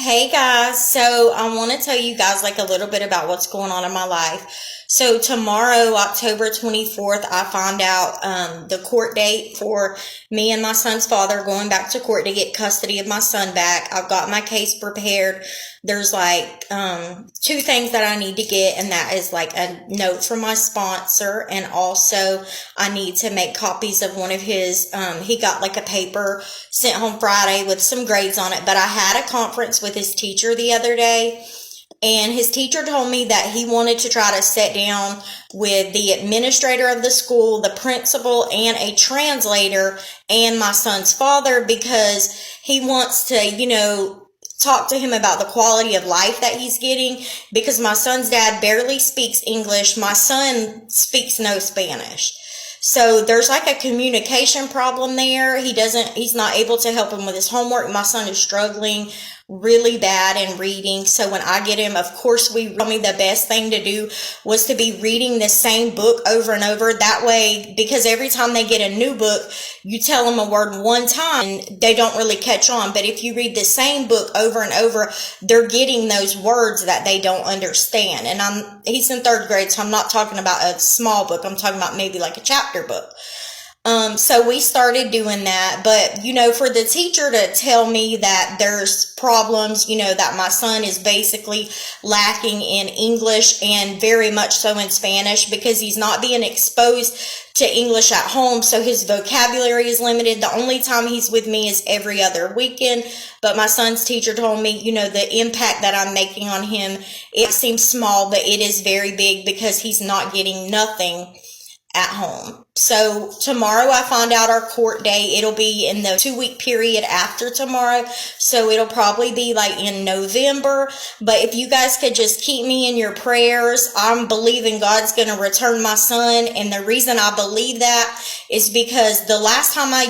Hey guys, so I want to tell you guys like a little bit about what's going on in my life. So tomorrow, October 24th, I find out the court date for me and my son's father going back to court to get custody of my son back. I've got my case prepared. There's like two things that I need to get, and that is like a note from my sponsor, and also I need to make copies of one of his. He got like a paper sent home Friday with some grades on it, but I had a conference with his teacher the other day, and his teacher told me that he wanted to try to sit down with the administrator of the school, the principal, and a translator, and my son's father, because he wants to, talk to him about the quality of life that he's getting, because my son's dad barely speaks English. My son speaks no Spanish. So there's like a communication problem there. He's not able to help him with his homework. My son is struggling really bad in reading. So when I get him, of course, we told me the best thing to do was to be reading the same book over and over. That way, because every time they get a new book, you tell them a word one time, they don't really catch on. But if you read the same book over and over, they're getting those words that they don't understand. And he's in third grade, so I'm not talking about a small book. I'm talking about maybe like a chapter book. So we started doing that, but for the teacher to tell me that there's problems, that my son is basically lacking in English and very much so in Spanish, because he's not being exposed to English at home. So his vocabulary is limited. The only time he's with me is every other weekend. But my son's teacher told me, the impact that I'm making on him, it seems small, but it is very big, because he's not getting nothing at home. So tomorrow I find out our court date. It'll be in the 2 week period after tomorrow. So it'll probably be like in November. But if you guys could just keep me in your prayers, I'm believing God's going to return my son. And the reason I believe that is because the last time I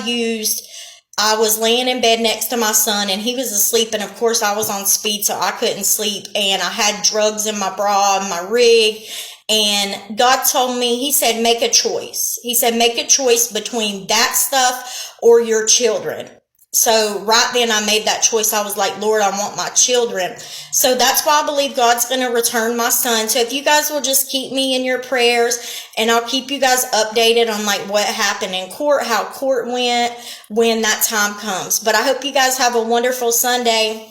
was laying in bed next to my son, and he was asleep, and of course I was on speed, so I couldn't sleep, and I had drugs in my bra and my rig. And God told me, he said, make a choice. He said, make a choice between that stuff or your children. So right then I made that choice. I was like, Lord, I want my children. So that's why I believe God's going to return my son. So if you guys will just keep me in your prayers, and I'll keep you guys updated on like what happened in court, how court went, when that time comes. But I hope you guys have a wonderful Sunday.